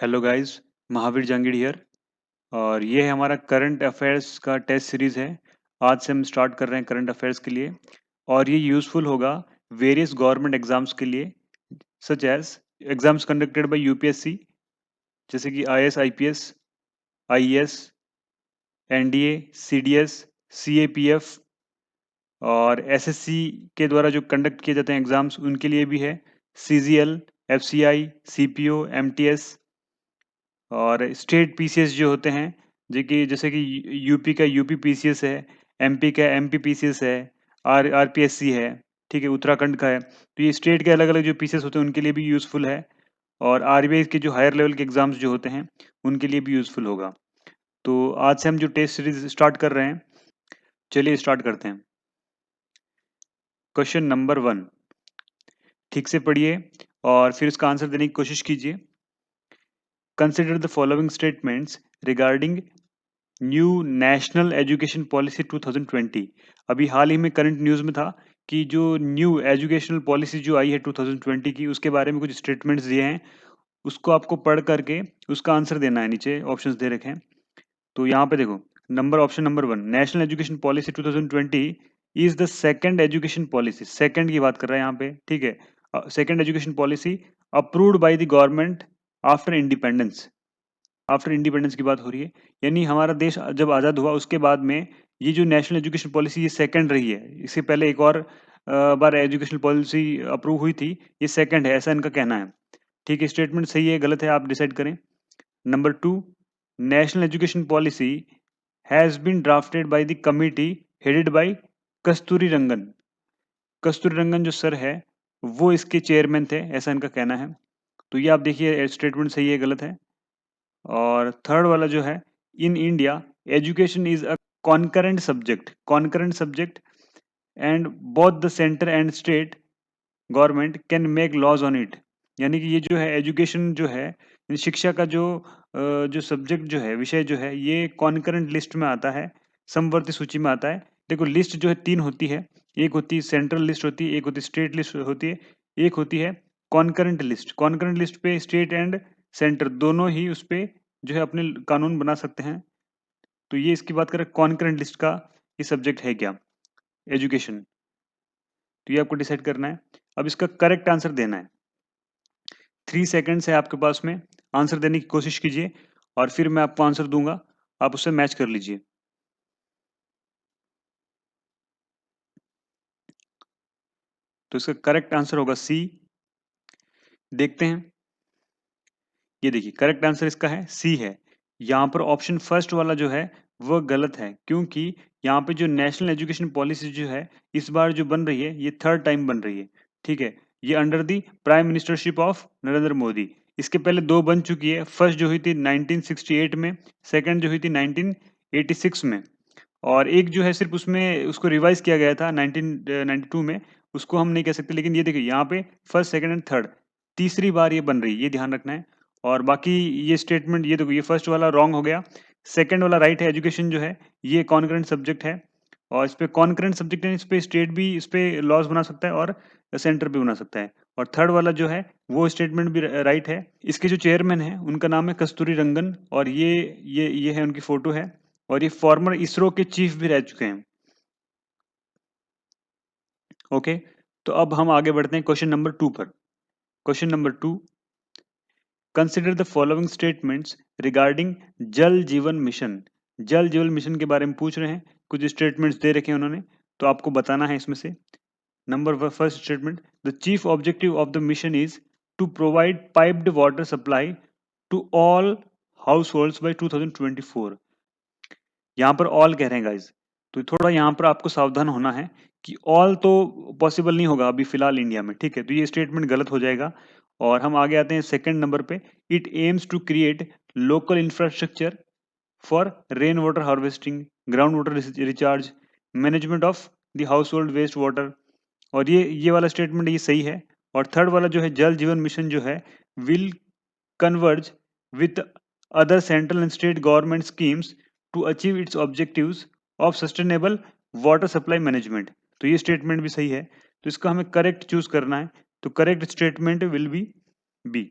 Hello guys, Mahavir Jahangir here. और ये है हमारा करंट अफेयर्स का टेस्ट सीरीज है। आज से हम स्टार्ट कर रहे हैं करंट अफेयर्स के लिए, और ये यूज़फुल होगा वेरियस गवर्नमेंट एग्जाम्स के लिए, such as exams conducted by UPSC, जैसे कि IAS, IPS, IAS, NDA, CDS, CAPF और एसएससी के द्वारा जो कंडक्ट किए जाते हैं एग्जाम्स, उनके लिए भी है। सीजीएल, एफसीआई, सीपीओ, एमटीएस और स्टेट पीसीएस जो होते हैं, जैसे कि यूपी का यूपी पीसीएस है, एमपी का एमपी पीसीएस है, आरपीएससी है, ठीक है, उत्तराखंड का है। तो ये स्टेट के अलग अलग जो पीसीएस होते हैं उनके लिए भी यूज़फुल है, और आरबीआई के जो हायर लेवल के एग्जाम्स जो होते हैं उनके लिए भी यूज़फुल होगा। तो आज से हम जो टेस्ट सीरीज स्टार्ट कर रहे हैं, चलिए स्टार्ट करते हैं। क्वेश्चन नंबर 1, ठीक से पढ़िए और फिर उसका आंसर देने की कोशिश कीजिए। Consider the following statements regarding new national education policy 2020। अभी हाल ही में करंट न्यूज़ में था कि जो न्यू एजुकेशनल पॉलिसी जो आई है 2020 की, उसके बारे में कुछ स्टेटमेंट्स दिए हैं। उसको आपको पढ़ करके उसका आंसर देना है। नीचे ऑप्शंस दे रखे हैं, तो यहाँ पे देखो। Option number 1, national education policy 2020 is the second education policy. Second की बात कर रहा है यहाँ पे, ठीक है। Second education policy approved by the government after independence. After independence की बात हो रही है, यानी हमारा देश जब आज़ाद हुआ उसके बाद में ये जो नेशनल एजुकेशन पॉलिसी ये सेकंड रही है। इससे पहले एक और बार एजुकेशन पॉलिसी अप्रूव हुई थी, ये सेकंड है, ऐसा इनका कहना है। ठीक है, स्टेटमेंट सही है गलत है आप डिसाइड करें। Number 2, national education policy has been drafted by the committee headed by Kasturi Rangan. Kasturi Rangan जो सर है वो इसके चेयरमैन थे, ऐसा इनका कहना है। तो ये आप देखिए स्टेटमेंट सही है गलत है। और थर्ड वाला जो है, in India education is a concurrent subject. Concurrent subject and both the centre and state government can make laws on it. यानी कि ये जो है एजुकेशन जो है, शिक्षा का जो सब्जेक्ट जो है, विषय जो है, ये कॉन्करेंट लिस्ट में आता है, समवर्ती सूची में आता है। देखो लिस्ट जो है 3 होती है, एक होती है सेंट्रल लिस्ट होती है, एक होती है स्टेट लिस्ट होती है, एक होती है कॉन्करेंट लिस्ट। कॉन्करेंट लिस्ट पे स्टेट एंड सेंटर दोनों ही उस पे जो है अपने कानून बना सकते हैं। तो ये इसकी बात करें कॉन्करेंट लिस्ट का ये सब्जेक्ट है क्या, एजुकेशन। तो ये आपको डिसाइड करना है। अब इसका करेक्ट आंसर देना है। 3 सेकंड्स है आपके पास में, आंसर देने की कोशिश कीजिए और फिर मैं आपको आंसर दूंगा, आप उससे मैच कर लीजिए। तो इसका करेक्ट आंसर होगा सी। देखते हैं, ये देखिए करेक्ट आंसर इसका है सी है। यहाँ पर ऑप्शन फर्स्ट वाला जो है वह गलत है, क्योंकि यहाँ पे जो नेशनल एजुकेशन पॉलिसी जो है इस बार जो बन रही है ये थर्ड टाइम बन रही है, ठीक है। ये under the prime ministership of Narendra Modi. इसके पहले 2 बन चुकी है, फर्स्ट जो हुई थी 1968 में, सेकंड जो हुई थी 1986 में, और एक जो है सिर्फ उसमें उसको रिवाइज किया गया था 1992 में। उसको हम नहीं कह सकते, लेकिन ये देखिए यहाँ पे फर्स्ट सेकंड एंड थर्ड तीसरी बार ये बन रही है, ये ध्यान रखना है। और बाकी ये स्टेटमेंट, ये देखो ये फर्स्ट वाला रॉन्ग हो गया, सेकंड वाला राइट है। एजुकेशन जो है ये कॉन्करेंट सब्जेक्ट है, और इस पे कॉन्करेंट सब्जेक्ट है, इस पे स्टेट भी इस पे लॉज बना सकता है और सेंटर भी बना सकता है। और थर्ड वाला जो है वो स्टेटमेंट भी राइट है। इसके जो चेयरमैन है उनका नाम है कस्तूरी रंगन, और ये है उनकी फोटो है, और ये फॉर्मर इसरो के चीफ भी रह चुके हैं। ओके, तो अब हम आगे बढ़ते हैं क्वेश्चन नंबर 2 पर। Question number 2, consider the following statements regarding जल जीवन मिशन। जल जीवन मिशन के बारे में पूछ रहे हैं, कुछ स्टेटमेंट्स दे रखे हैं उन्होंने, तो आपको बताना है इसमें से। Number first statement, the chief objective of the mission is to provide piped water supply to all households by 2024। यहाँ पर ऑल कह रहे हैं गाइज, तो थोड़ा यहाँ पर आपको सावधान होना है कि ऑल तो पॉसिबल नहीं होगा अभी फिलहाल इंडिया में, ठीक है। तो ये स्टेटमेंट गलत हो जाएगा। और हम आगे आते हैं सेकंड नंबर पे, it aims to create local infrastructure for rain water harvesting, ground water recharge, management of the household waste water. और ये वाला स्टेटमेंट ये सही है। और थर्ड वाला जो है जल जीवन मिशन जो है will converge with other central and state government schemes to achieve its objectives of sustainable water supply management। तो ये स्टेटमेंट भी सही है, तो इसका हमें करेक्ट चूज करना है। तो correct statement will be B.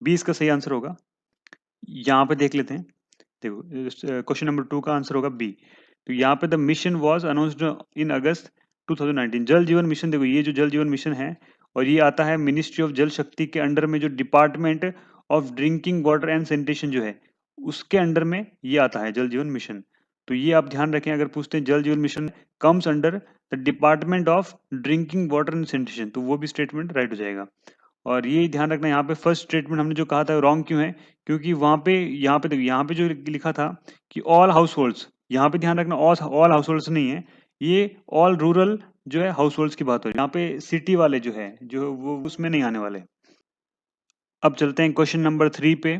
B इसका सही आंसर होगा। यहाँ पे देख लेते हैं। देखो क्वेश्चन नंबर 2 का आंसर होगा बी। तो यहाँ पे the mission was announced in August 2019। Jal जीवन मिशन, देखो ये जो जल जीवन मिशन है और ये आता है मिनिस्ट्री ऑफ जल शक्ति के अंडर में, जो department of drinking water and sanitation जो है उसके अंडर में ये आता है जल जीवन मिशन। तो ये आप ध्यान रखें, अगर पूछते हैं जल जीवन mission comes under the department of drinking water and sanitation, तो वो भी स्टेटमेंट राइट हो जाएगा। और ये ध्यान रखना, यहाँ पे फर्स्ट स्टेटमेंट हमने जो कहा था रॉन्ग क्यों है, क्योंकि वहां पे यहाँ पे देखो, यहाँ पे जो लिखा था कि ऑल हाउस होल्ड्स, यहाँ पे ध्यान रखना ऑल हाउस होल्ड्स नहीं है, ये ऑल रूरल जो है हाउस होल्ड्स की बात हो रही है। यहाँ पे सिटी वाले जो है जो वो उसमें नहीं आने वाले। अब चलते हैं क्वेश्चन नंबर 3 पे।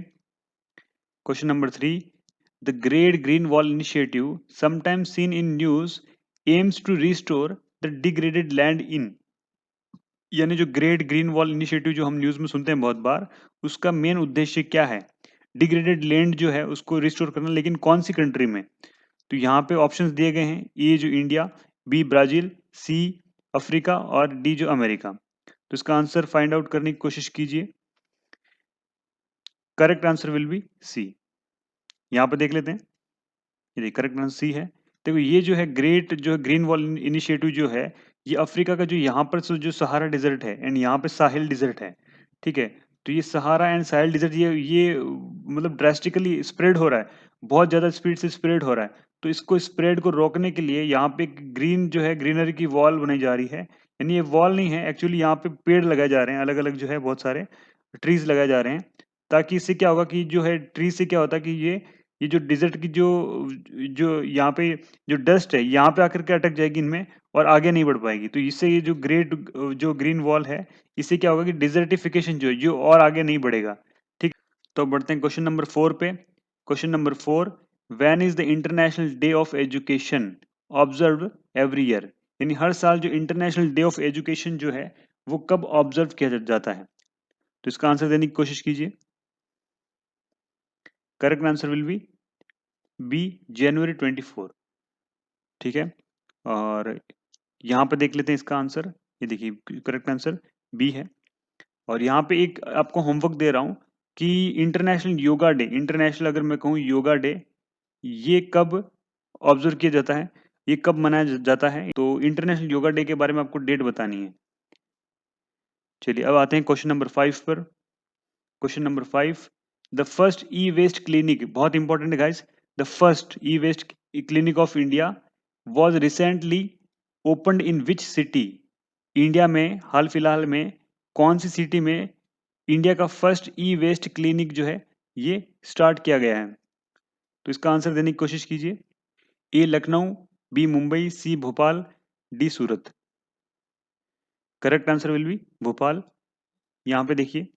Question number 3, the Great Green Wall initiative sometimes seen in news aims to restore the degraded land in, यानी जो ग्रेट ग्रीन वॉल इनिशिएटिव जो हम न्यूज में सुनते हैं बहुत बार, उसका मेन उद्देश्य क्या है? डिग्रेडेड लैंड जो है उसको रिस्टोर करना, लेकिन कौन सी कंट्री में? तो यहाँ पे ऑप्शंस दिए गए हैं, ए जो India, B Brazil, C Africa और डी जो अमेरिका। तो इसका आंसर फाइंड आउट करने की कोशिश कीजिए। Correct answer will be C. यहाँ पे देख लेते हैं, ये देखिए करेक्ट आंसर सी है। देखो ये जो है ग्रेट जो ग्रीन वॉल इनिशिएटिव जो है, ये अफ्रीका का जो यहाँ पर जो सहारा डिजर्ट है एंड यहाँ पे साहिल डिजर्ट है, ठीक है। तो ये सहारा एंड साहिल डिजर्ट ये मतलब ड्रास्टिकली स्प्रेड हो रहा है, बहुत ज्यादा स्पीड से स्प्रेड हो रहा है। तो इसको स्प्रेड को रोकने के लिए यहाँ पे ग्रीन जो है ग्रीनरी की वॉल बनाई जा रही है, यानी ये वॉल नहीं है एक्चुअली, यहाँ पे पेड़ लगाए जा रहे हैं, अलग अलग जो है बहुत सारे ट्रीज लगाए जा रहे हैं, ताकि इससे क्या होगा कि जो है ट्रीज से क्या होता है कि ये जो डिजर्ट की जो जो यहाँ पे जो डस्ट है यहाँ पे आकर के अटक जाएगी इनमें और आगे नहीं बढ़ पाएगी। तो इससे ये जो ग्रेट जो ग्रीन वॉल है, इससे क्या होगा कि डिजर्टिफिकेशन जो है जो और आगे नहीं बढ़ेगा, ठीक। तो बढ़ते हैं क्वेश्चन नंबर 4 पे। Question number 4, when is the international day of education observe every year, यानी हर साल जो इंटरनेशनल डे ऑफ एजुकेशन जो है वो कब ऑब्जर्व किया जाता है? तो इसका आंसर देने की कोशिश कीजिए। Correct answer will be B January 24, ठीक है। और यहाँ पे देख लेते हैं इसका आंसर, ये देखिए करेक्ट आंसर बी है। और यहाँ पे एक आपको होमवर्क दे रहा हूँ कि इंटरनेशनल योगा डे, इंटरनेशनल अगर मैं कहूँ योगा डे, ये कब ऑब्जर्व किया जाता है, ये कब मनाया जाता है? तो इंटरनेशनल योगा डे के बारे में आपको डेट बतानी है। चलिए अब आते हैं क्वेश्चन नंबर 5 पर। Question number 5, the first E waste clinic, बहुत इंपॉर्टेंट है guys, the first E waste clinic of India was recently opened in which city, India में हाल फिलहाल में कौन सी सिटी में इंडिया का फर्स्ट ई वेस्ट क्लिनिक जो है ये स्टार्ट किया गया है? तो इसका आंसर देने की कोशिश कीजिए। A Lucknow, B Mumbai, C Bhopal, D Surat. Correct answer will be Bhopal. यहाँ पे देखिए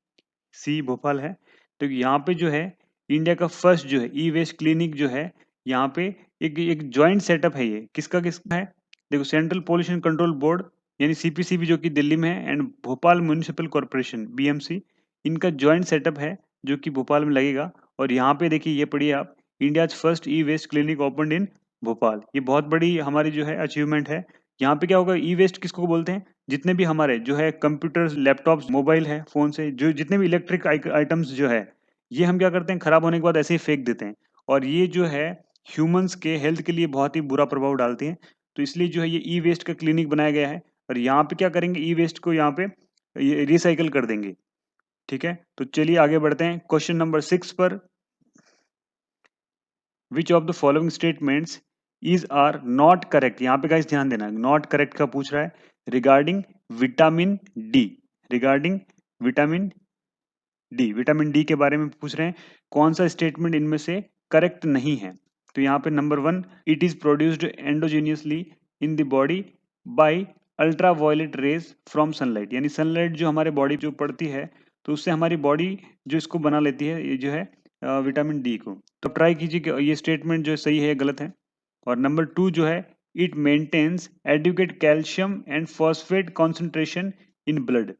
सी भोपाल है। तो यहाँ पे जो है इंडिया का फर्स्ट जो है ई वेस्ट क्लिनिक जो है, यहाँ पे एक एक जॉइंट सेटअप है, ये किसका किसका है? देखो सेंट्रल पोल्यूशन कंट्रोल बोर्ड यानी सीपीसीबी जो कि दिल्ली में है, and Bhopal municipal corporation BMC, इनका जॉइंट सेटअप है जो कि भोपाल में लगेगा। और यहाँ पे देखिए ये पढ़िए आप, India first E waste clinic open in Bhopal, ये बहुत बड़ी हमारी जो है अचीवमेंट है। यहाँ पे क्या होगा, ई वेस्ट किसको बोलते हैं? जितने भी हमारे जो है कंप्यूटर्स, लैपटॉप्स, मोबाइल है, फोन से जो जितने भी इलेक्ट्रिक आइटम्स जो है, ये हम क्या करते हैं खराब होने के बाद ऐसे ही फेंक देते हैं, और ये जो है ह्यूमंस के हेल्थ के लिए बहुत ही बुरा प्रभाव डालते हैं। तो इसलिए जो है ये ई वेस्ट का क्लिनिक बनाया गया है, और यहाँ पे क्या करेंगे, ई वेस्ट को यहाँ पे ये रिसाइकल कर देंगे, ठीक है। तो चलिए आगे बढ़ते हैं क्वेश्चन नंबर 6 पर। Which of the following statements is are not correct, यहाँ पे गाइस ध्यान देना, नॉट करेक्ट का पूछ रहा है regarding vitamin D, regarding vitamin D, vitamin D के बारे में पूछ रहे हैं, कौन सा स्टेटमेंट इनमें से करेक्ट नहीं है? तो यहाँ पे number 1, it is produced endogenously in the body by ultra violet rays from sunlight, यानी सनलाइट जो हमारे बॉडी जो पड़ती है तो उससे हमारी बॉडी जो इसको बना लेती है, ये जो है विटामिन डी को। तो ट्राई कीजिए कि ये स्टेटमेंट जो है सही है या गलत है। और नंबर 2 जो है, it maintains adequate calcium and phosphate concentration in blood.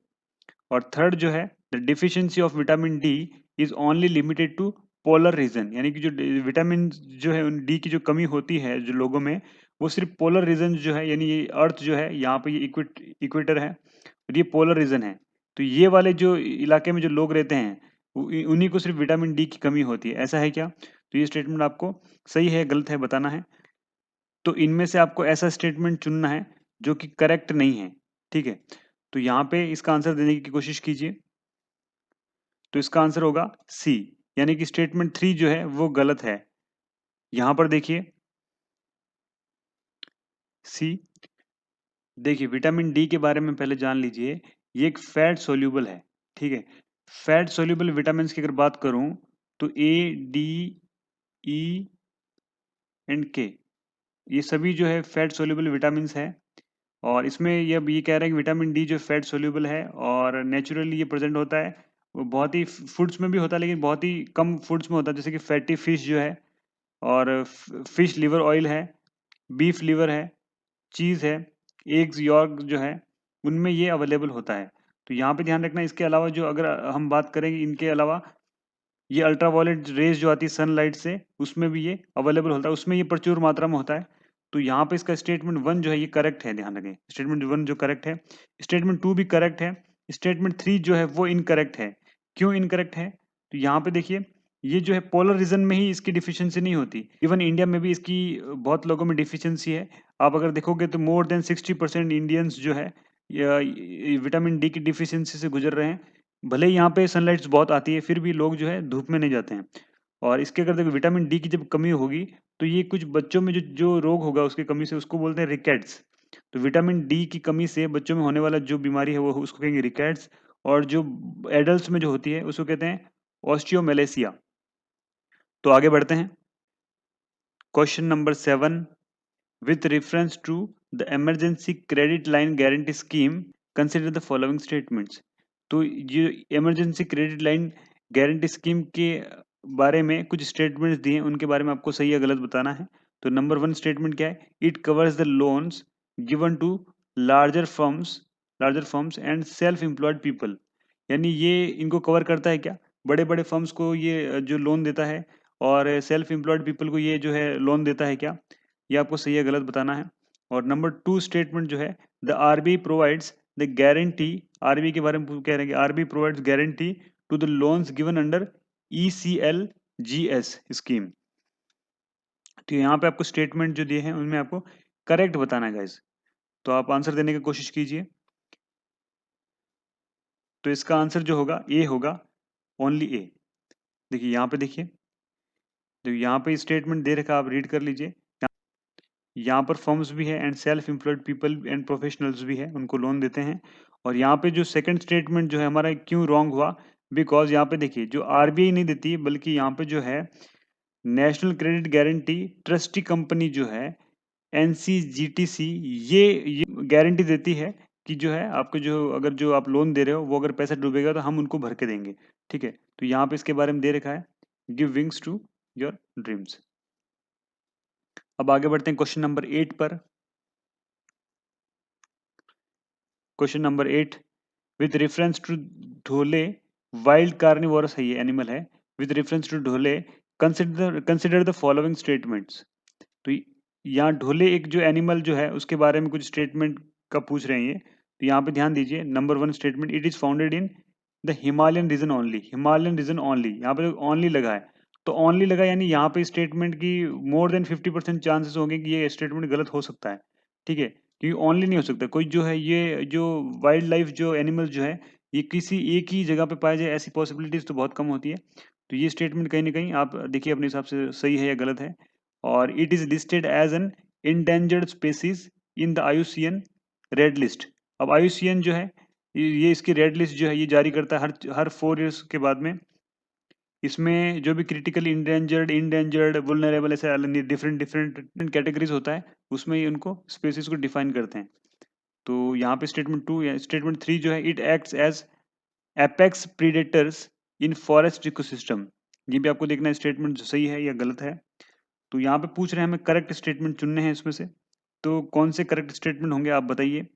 और थर्ड जो है, the deficiency of vitamin D is only limited to polar region, यानी कि जो विटामिन जो है डी की जो कमी होती है जो लोगों में, वो सिर्फ पोलर रीजन जो है, यानी ये अर्थ जो है यहाँ पे ये इक्वेटर है और ये पोलर रीजन है। तो ये वाले जो इलाके में जो लोग रहते हैं उन्हीं को सिर्फ विटामिन डी की कमी होती है, ऐसा है क्या? तो ये स्टेटमेंट आपको सही है गलत है बताना है। तो इनमें से आपको ऐसा स्टेटमेंट चुनना है जो कि करेक्ट नहीं है, ठीक है? तो यहाँ पे इसका आंसर देने की कोशिश कीजिए। तो इसका आंसर होगा सी, यानी कि स्टेटमेंट 3 जो है वो गलत है। यहाँ पर देखिए सी, देखिए विटामिन डी के बारे में पहले जान लीजिए, ये एक फैट सोल्यूबल है, ठीक है? फैट सोल्यूबल विटामिन की अगर बात करूं तो ए, डी, ई एंड के, ये सभी जो है फैट सोल्यूबल विटामिन है। और इसमें ये अब ये कह रहे हैं कि विटामिन डी जो फैट सोल्यूबल है और नेचुरली ये प्रेजेंट होता है, वो बहुत ही फूड्स में भी होता है लेकिन बहुत ही कम फूड्स में होता है, जैसे कि फैटी फिश जो है, और फिश लिवर ऑयल है, बीफ लिवर है, चीज़ है, एग्स यॉर्क जो है, उनमें ये अवेलेबल होता है। तो यहाँ पे ध्यान रखना, इसके अलावा जो अगर हम बात करेंगे इनके अलावा, ये अल्ट्रावायलेट रेज जो आती है सनलाइट से, उसमें भी ये अवेलेबल होता है, उसमें ये प्रचुर मात्रा में होता है। तो यहाँ पे इसका स्टेटमेंट 1 जो है ये करेक्ट है, ध्यान रखें स्टेटमेंट 1 जो करेक्ट है। स्टेटमेंट 2 भी करेक्ट है। स्टेटमेंट 3 जो है वो इनकरेक्ट है। क्यों इनकरेक्ट है? तो यहाँ पे देखिए, ये जो है पोलर रीजन में ही इसकी डिफिशियंसी नहीं होती, इवन इंडिया में भी इसकी बहुत लोगों में डिफिशियंसी है। आप अगर देखोगे तो मोर देन 60% इंडियंस जो है विटामिन डी की डिफिशियंसी से गुजर रहे हैं। भले ही यहाँ पे सनलाइट्स बहुत आती है, फिर भी लोग जो है धूप में नहीं जाते हैं। और इसके अगर देखो विटामिन डी की जब कमी होगी तो ये कुछ बच्चों में जो जो रोग होगा उसकी कमी से, उसको बोलते हैं रिकेट्स। तो विटामिन डी की कमी से बच्चों में होने वाला जो बीमारी है वो उसको कहेंगे रिकेट्स, और जो एडल्ट्स में जो होती है उसको कहते हैं ऑस्टियोमेलेसिया। तो आगे बढ़ते हैं। Question number 7, with reference to the emergency credit line guarantee scheme, consider the following statements। तो ये emergency credit line guarantee scheme के बारे में कुछ स्टेटमेंट्स दिए हैं, उनके बारे में आपको सही या गलत बताना है। तो नंबर 1 स्टेटमेंट क्या है? It covers the loans given to larger firms and self employed people. यानी ये इनको कवर करता है क्या? बड़े बड़े फर्म्स को ये जो लोन देता है, और सेल्फ एम्प्लॉयड पीपल को ये जो है लोन देता है क्या? ये आपको सही या गलत बताना है। और नंबर 2 स्टेटमेंट जो है, the RBI provides the guarantee, RBI के बारे में कह रहे हैं कि RBI provides guarantee to the loans given under ECLGS scheme. तो यहाँ पे आपको स्टेटमेंट जो दिए हैं उनमें आपको करेक्ट बताना है गाइस। तो आप आंसर देने की कोशिश कीजिए। तो इसका आंसर जो होगा ए होगा, ओनली ए। देखिए यहाँ पे देखिए, तो यहाँ पे स्टेटमेंट दे रखा, आप रीड कर लीजिए। यहाँ पर फर्म्स भी है and self employed people and professionals भी है, उनको लोन देते हैं। और यहाँ पे जो सेकंड स्टेटमेंट जो है हमारा क्यों रॉन्ग हुआ? बिकॉज यहाँ पे देखिए जो आरबीआई नहीं देती, बल्कि यहाँ पे जो है national credit guarantee trustee company जो है एनसीजीटीसी, ये गारंटी देती है कि जो है आपको जो अगर जो आप लोन दे रहे हो वो अगर पैसा डूबेगा तो हम उनको भर के देंगे, ठीक है? तो यहाँ पे इसके बारे में दे रखा है, give wings to your dreams. अब आगे बढ़ते हैं क्वेश्चन नंबर 8 पर। Question number 8, with reference to dhole, wild carnivorous है ये एनिमल है, with reference to dhole consider the following statements. तो यहाँ ढोले एक जो एनिमल जो है उसके बारे में कुछ स्टेटमेंट का पूछ रहे हैं ये। तो यहाँ पे ध्यान दीजिए, number 1 statement, it is founded in the Himalayan region only. Himalayan region only, यहाँ पे ओनली लगा है, तो ओनली लगा यानी यहाँ पे स्टेटमेंट की मोर देन 50% चांसेस होंगे कि ये स्टेटमेंट गलत हो सकता है, ठीक है? क्योंकि ओनली नहीं हो सकता, कोई जो है ये जो वाइल्ड लाइफ जो एनिमल जो है ये किसी एक ही जगह पे पाया जाए, ऐसी पॉसिबिलिटीज तो बहुत कम होती है। तो ये स्टेटमेंट कहीं ना कहीं आप देखिए अपने हिसाब से सही है या गलत है। और it is listed as an endangered species in the IUCN red list. अब आईयूसीएन जो है ये इसकी रेड लिस्ट जो है ये जारी करता है हर 4 ईयर्स के बाद में। इसमें जो भी क्रिटिकली इंडेंजर्ड वुलनरेबल ऐसे डिफरेंट डिफरेंट कैटेगरीज होता है, उसमें ये उनको स्पेसीज को डिफाइन करते हैं। तो यहाँ पे स्टेटमेंट 2 या स्टेटमेंट 3 जो है, it acts as apex predators in forest ecosystem. ये भी आपको देखना है स्टेटमेंट सही है या गलत है। तो यहाँ पे पूछ रहे हैं हमें करेक्ट स्टेटमेंट चुनने हैं इसमें से, तो कौन से करेक्ट स्टेटमेंट होंगे आप बताइए।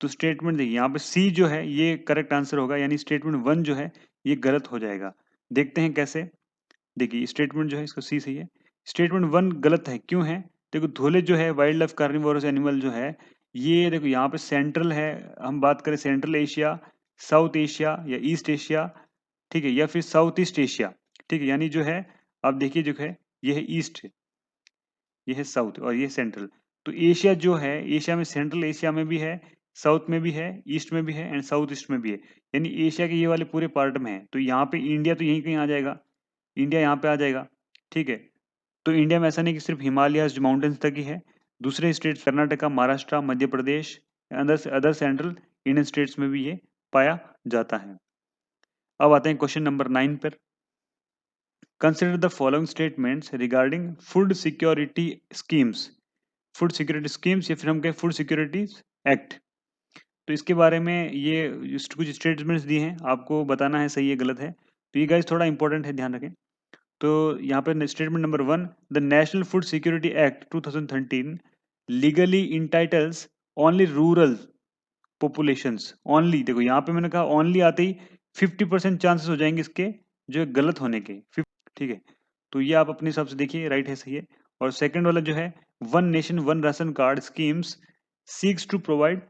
तो स्टेटमेंट देखिए यहाँ पे सी जो है ये करेक्ट आंसर होगा, यानी स्टेटमेंट 1 जो है ये गलत हो जाएगा। देखते हैं कैसे। देखिए स्टेटमेंट जो है इसका सी सही है, स्टेटमेंट 1 गलत है। क्यों है? देखो धोले जो है वाइल्ड लाइफ कार्निवोरस एनिमल जो है, ये देखो यहाँ पे सेंट्रल है, हम बात करें सेंट्रल एशिया, साउथ एशिया या ईस्ट एशिया, ठीक है, या फिर साउथ ईस्ट एशिया, ठीक है, यानी जो है आप देखिए जो है ये है ईस्ट, ये है साउथ और ये सेंट्रल। तो एशिया जो है, एशिया में सेंट्रल एशिया में भी है, साउथ में भी है, ईस्ट में भी है एंड साउथ ईस्ट में भी है, यानी एशिया के ये वाले पूरे पार्ट में है। तो यहाँ पे इंडिया तो यहीं कहीं आ जाएगा, इंडिया यहाँ पे आ जाएगा, ठीक है। तो इंडिया में ऐसा नहीं कि सिर्फ हिमालयाज माउंटेन्स तक ही है, दूसरे states Karnataka, Maharashtra, Madhya Pradesh, other central Indian states में भी ये पाया जाता है। अब आते हैं क्वेश्चन नंबर 9 पर। Consider the following statements regarding food security schemes, food security schemes या फिर हम कहें फूड सिक्योरिटी एक्ट। तो इसके बारे में ये कुछ स्टेटमेंट्स दिए हैं, आपको बताना है सही है गलत है। तो ये गाइस थोड़ा इंपॉर्टेंट है, ध्यान रखें। तो यहाँ पे statement number 1, the national food security act 2013 legally entitles only rural populations only. देखो यहाँ पे मैंने कहा ओनली आते ही 50% चांसेस हो जाएंगे इसके जो गलत होने के, ठीक है। तो ये आप अपने हिसाब से देखिए राइट है, सही है। और सेकंड वाला जो है one nation one ration card schemes seeks to provide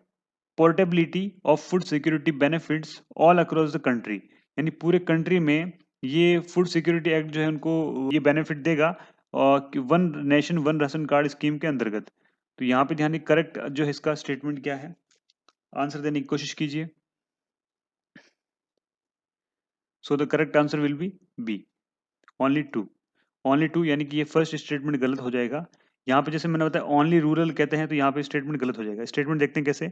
portability of food security benefits all across the country, यानी पूरे कंट्री में ये फूड सिक्योरिटी एक्ट जो है उनको ये बेनिफिट देगा और one nation one ration card scheme के अंतर्गत। तो यहाँ पे ध्यान करेक्ट जो है इसका स्टेटमेंट क्या है, आंसर देने की कोशिश कीजिए। So the correct answer will be B, only two. Only two यानी कि ये फर्स्ट स्टेटमेंट गलत हो जाएगा। यहाँ पे जैसे मैंने बताया ओनली रूरल कहते हैं तो यहाँ पे स्टेटमेंट गलत हो जाएगा। स्टेटमेंट देखते हैं कैसे,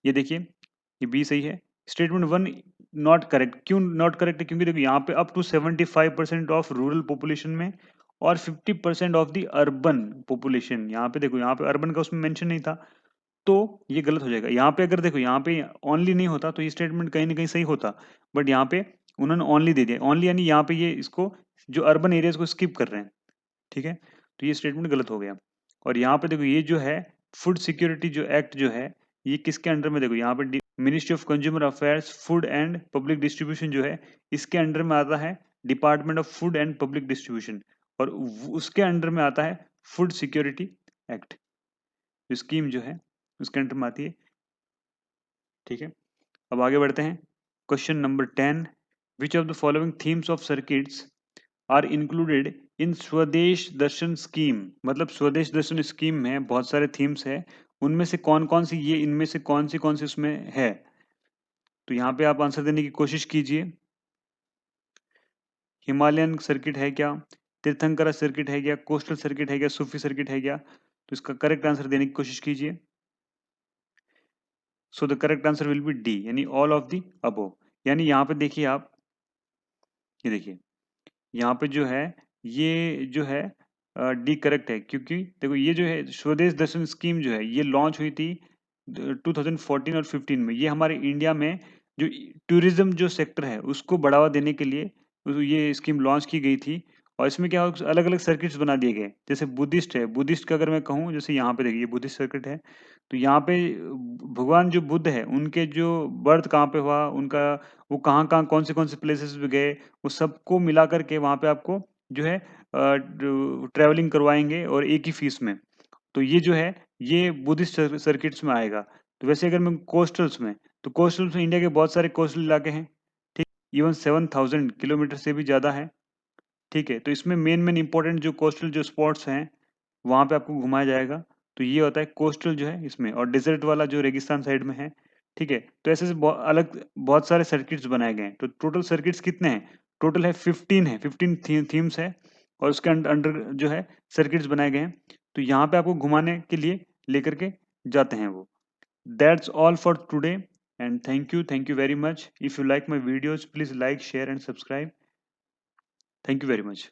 ये देखिए ये बी सही है। स्टेटमेंट 1 नॉट करेक्ट, क्यों नॉट करेक्ट है, क्योंकि देखो यहाँ पे up to 75% of rural population में और 50% ऑफ द अर्बन पॉपुलेशन, यहाँ पे देखो यहाँ पे अर्बन का उसमें मेंशन नहीं था, तो ये गलत हो जाएगा। यहाँ पे अगर देखो यहाँ पे ओनली नहीं होता तो ये स्टेटमेंट कहीं ना कहीं सही होता, बट यहाँ पे उन्होंने ओनली दे दिया, ओनली यानी यहाँ पे ये इसको जो अर्बन एरियाज को स्किप कर रहे हैं, ठीक है। तो ये स्टेटमेंट गलत हो गया। और यहाँ पे देखो ये जो है फूड सिक्योरिटी जो एक्ट जो है ये किसके अंडर में, देखो यहाँ पे ministry of consumer affairs food and public distribution जो है इसके अंडर में आता है department of food and public distribution, और उसके अंडर में आता है फूड सिक्योरिटी एक्ट, स्कीम जो है उसके अंडर में आती है, ठीक है। अब आगे बढ़ते हैं। Question number 10, which of the following themes of circuits are included in Swadesh Darshan scheme, मतलब स्वदेश दर्शन स्कीम में बहुत सारे थीम्स है, उनमें से कौन कौन सी ये इनमें से कौन सी उसमें है। तो यहाँ पे आप आंसर देने की कोशिश कीजिए। हिमालयन सर्किट है क्या, तीर्थंकरा सर्किट है क्या, कोस्टल सर्किट है क्या, सूफी सर्किट है क्या। तो इसका करेक्ट आंसर देने की कोशिश कीजिए। So the correct answer will B D, यानी ऑल ऑफ द अबोव। यानी यहाँ पे देखिए आप, ये देखिए यहाँ पे जो है ये जो है डी करेक्ट है, क्योंकि देखो ये जो है स्वदेश दर्शन स्कीम जो है ये लॉन्च हुई थी 2014 और 15 में। ये हमारे इंडिया में जो टूरिज्म जो सेक्टर है उसको बढ़ावा देने के लिए ये स्कीम लॉन्च की गई थी। और इसमें क्या अलग अलग सर्किट्स बना दिए गए, जैसे बुद्धिस्ट है, बुद्धिस्ट का अगर मैं कहूँ जैसे यहाँ पे देखिए ये बुद्धिस्ट सर्किट है, तो यहाँ पे भगवान जो बुद्ध है उनके जो बर्थ कहाँ पे हुआ उनका, वो कहाँ कहाँ कौन से प्लेसेस पे गए, वो सबको मिला करके वहाँ पे आपको जो है ट्रैवलिंग करवाएंगे और एक ही फीस में। तो ये जो है ये बुद्धिस्ट सर्किट्स में आएगा। तो वैसे अगर मैं कोस्टल्स में, तो कोस्टल्स में इंडिया के बहुत सारे कोस्टल इलाके हैं, ठीक, इवन 7,000 किलोमीटर से भी ज़्यादा है, ठीक है। तो इसमें मेन मेन इंपॉर्टेंट जो कोस्टल जो स्पॉट्स हैं वहाँ पे आपको घुमाया जाएगा। तो ये होता है कोस्टल जो है इसमें, और डेजर्ट वाला जो रेगिस्तान साइड में है, ठीक है। तो ऐसे से बहुत सारे सर्किट्स बनाए गए हैं। तो टोटल सर्किट्स कितने हैं, टोटल है 15 है, 15 थीम्स है, और उसके अंडर जो है सर्किट्स बनाए गए हैं। तो यहाँ पे आपको घुमाने के लिए लेकर के जाते हैं वो। That's all for today and thank you very much. If you like my videos please like share and subscribe. Thank you very much.